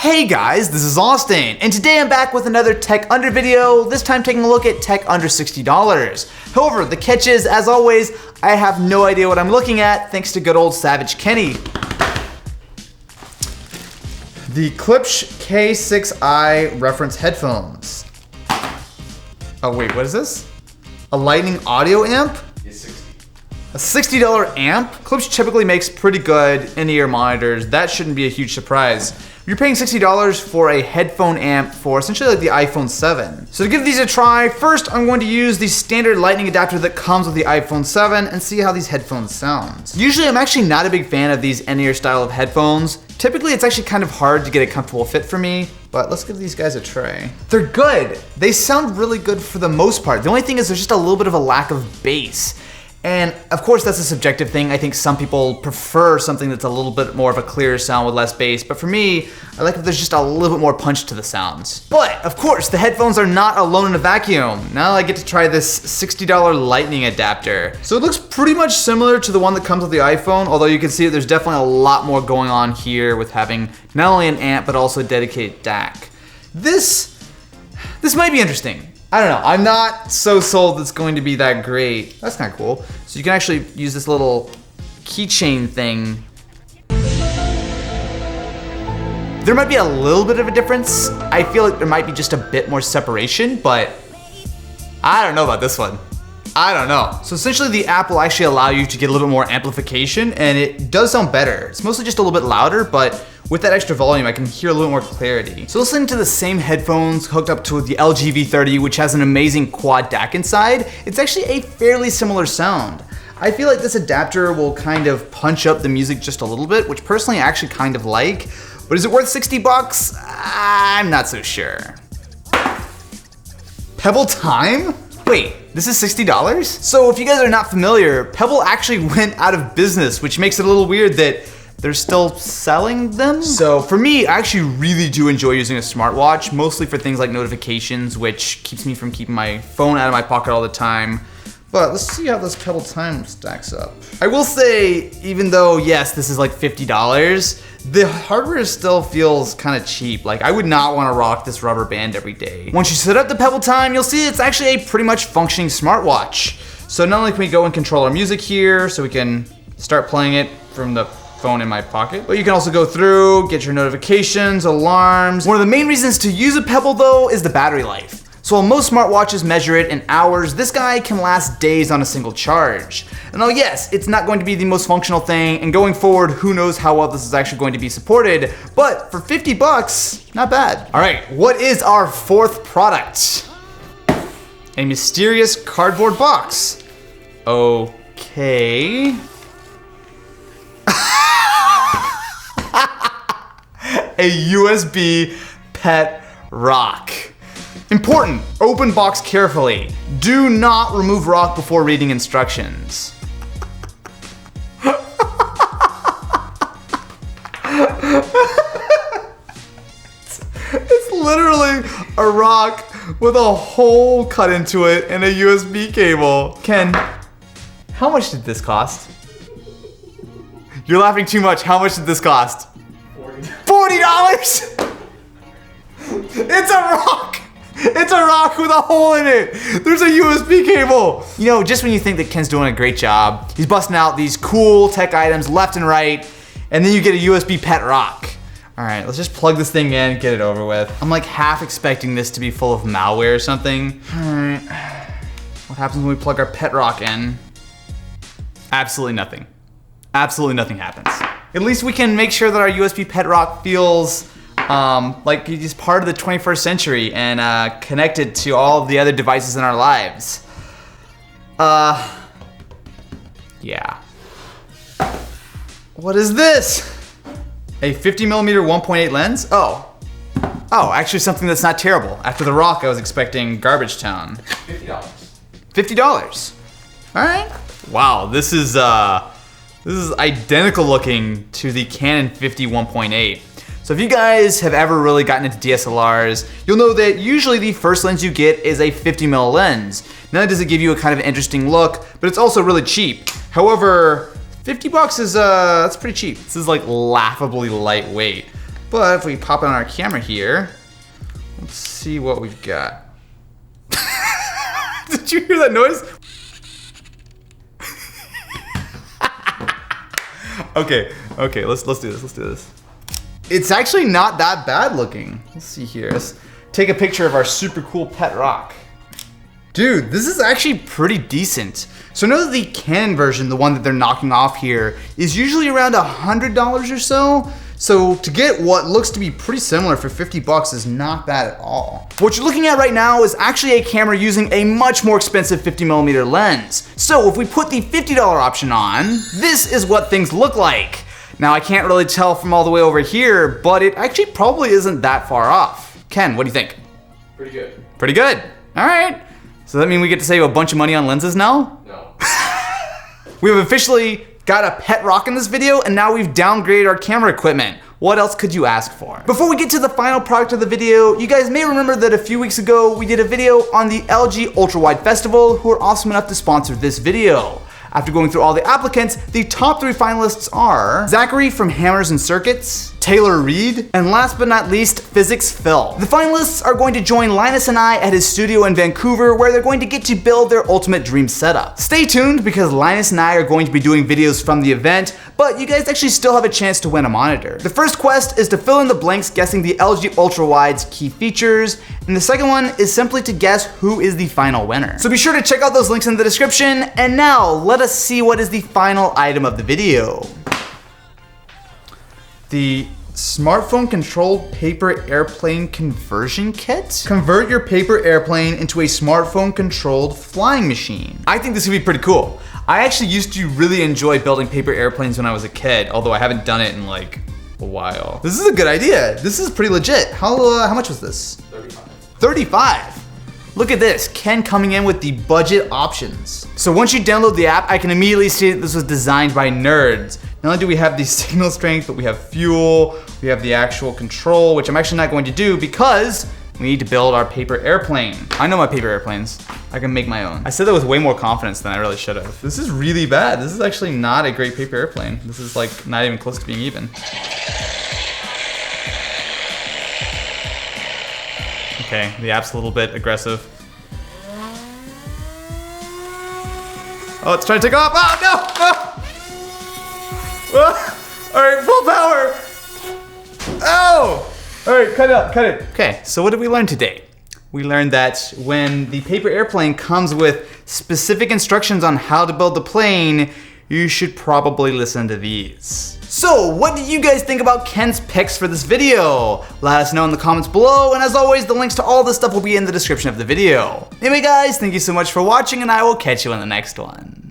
Hey guys, this is Austin, and today I'm back with another Tech Under video, this time taking a look at tech under $60. However, the catch is, as always, I have no idea what I'm looking at, thanks to good old Savage Kenny. The Klipsch K6i reference headphones. Oh wait, what is this? A Lightning audio amp? It's 60. A $60 amp? Klipsch typically makes pretty good in-ear monitors. That shouldn't be a huge surprise. You're paying $60 for a headphone amp for essentially like the iPhone 7. So to give these a try, first I'm going to use the standard lightning adapter that comes with the iPhone 7 and see how these headphones sound. Usually I'm actually not a big fan of these in-ear style of headphones. Typically it's actually kind of hard to get a comfortable fit for me, but let's give these guys a try. They're good. They sound really good for the most part. The only thing is there's just a little bit of a lack of bass. And of course that's a subjective thing. I think some people prefer something that's a little bit more of a clearer sound with less bass, but for me, I like that there's just a little bit more punch to the sounds. But of course, the headphones are not alone in a vacuum. Now I get to try this $60 lightning adapter. So it looks pretty much similar to the one that comes with the iPhone, although you can see that there's definitely a lot more going on here with having not only an amp, but also a dedicated DAC. This might be interesting. I don't know, I'm not so sold it's going to be that great. That's kind of cool. So you can actually use this little keychain thing. There might be a little bit of a difference. I feel like there might be just a bit more separation, but I don't know about this one. I don't know. So essentially the app will actually allow you to get a little bit more amplification, and it does sound better. It's mostly just a little bit louder, but with that extra volume, I can hear a little more clarity. So listening to the same headphones hooked up to the LG V30, which has an amazing quad DAC inside, it's actually a fairly similar sound. I feel like this adapter will kind of punch up the music just a little bit, which personally I actually kind of like. But is it worth 60 bucks? I'm not so sure. Pebble Time? Wait, this is $60? So if you guys are not familiar, Pebble actually went out of business, which makes it a little weird that they're still selling them. So for me, I actually really do enjoy using a smartwatch, mostly for things like notifications, which keeps me from keeping my phone out of my pocket all the time. But let's see how this Pebble Time stacks up. I will say, even though, yes, this is like $50, the hardware still feels kind of cheap. Like, I would not want to rock this rubber band every day. Once you set up the Pebble Time, you'll see it's actually a pretty much functioning smartwatch. So not only can we go and control our music here, so we can start playing it from the phone in my pocket, but you can also go through, get your notifications, alarms. One of the main reasons to use a Pebble though is the battery life. So while most smartwatches measure it in hours, this guy can last days on a single charge. And though yes, it's not going to be the most functional thing, and going forward, who knows how well this is actually going to be supported, but for 50 bucks, not bad. All right, what is our fourth product? A mysterious cardboard box. Okay. A USB pet rock. Important, open box carefully. Do not remove rock before reading instructions. It's literally a rock with a hole cut into it and a USB cable. Ken, how much did this cost? You're laughing too much. How much did this cost? $40? It's a rock! It's a rock with a hole in it! There's a USB cable! You know, just when you think that Ken's doing a great job, he's busting out these cool tech items left and right, and then you get a USB pet rock. Alright, let's just plug this thing in and get it over with. I'm like half expecting this to be full of malware or something. Alright. What happens when we plug our pet rock in? Absolutely nothing. Absolutely nothing happens. At least we can make sure that our USB pet rock feels like he's part of the 21st century and connected to all of the other devices in our lives. Yeah. What is this? A 50mm 1.8 lens? Oh, actually something that's not terrible. After the rock, I was expecting Garbage Town. $50. $50. All right. Wow, this is identical looking to the Canon 50 1.8. So if you guys have ever really gotten into DSLRs, you'll know that usually the first lens you get is a 50mm lens. Not only does it give you a kind of interesting look, but it's also really cheap. However, 50 bucks is, that's pretty cheap. This is like laughably lightweight. But if we pop on our camera here, let's see what we've got. Did you hear that noise? Okay, let's do this. It's actually not that bad looking. Let's see here. Let's take a picture of our super cool pet rock. Dude, this is actually pretty decent. So I know that the Canon version, the one that they're knocking off here, is usually around $100 or so. So to get what looks to be pretty similar for 50 bucks is not bad at all. What you're looking at right now is actually a camera using a much more expensive 50mm lens. So if we put the $50 option on, this is what things look like. Now I can't really tell from all the way over here, but it actually probably isn't that far off. Ken, what do you think? Pretty good. Pretty good. All right. So that mean we get to save a bunch of money on lenses now? No. We have officially got a pet rock in this video, and now we've downgraded our camera equipment. What else could you ask for? Before we get to the final product of the video, you guys may remember that a few weeks ago, we did a video on the LG Ultra Wide Festival, who are awesome enough to sponsor this video. After going through all the applicants, the top 3 finalists are Zachary from Hammers and Circuits, Taylor Reed, and last but not least, Physics Phil. The finalists are going to join Linus and I at his studio in Vancouver, where they're going to get to build their ultimate dream setup. Stay tuned, because Linus and I are going to be doing videos from the event, but you guys actually still have a chance to win a monitor. The first quest is to fill in the blanks guessing the LG Ultra Wide's key features, and the second one is simply to guess who is the final winner. So be sure to check out those links in the description, and now let us see what is the final item of the video. The smartphone controlled paper airplane conversion kit? Convert your paper airplane into a smartphone controlled flying machine. I think this would be pretty cool. I actually used to really enjoy building paper airplanes when I was a kid, although I haven't done it in like a while. This is a good idea. This is pretty legit. How much was this? 35. 35. Look at this, Ken coming in with the budget options. So once you download the app, I can immediately see that this was designed by nerds. Not only do we have the signal strength, but we have fuel, we have the actual control, which I'm actually not going to do because we need to build our paper airplane. I know my paper airplanes. I can make my own. I said that with way more confidence than I really should have. This is really bad. This is actually not a great paper airplane. This is like not even close to being even. Okay, the app's a little bit aggressive. Oh, it's trying to take off. Oh, no! Oh. All right, full power. Oh! All right, cut it. Okay, so what did we learn today? We learned that when the paper airplane comes with specific instructions on how to build the plane, you should probably listen to these. So, what do you guys think about Ken's picks for this video? Let us know in the comments below, and as always, the links to all this stuff will be in the description of the video. Anyway guys, thank you so much for watching, and I will catch you in the next one.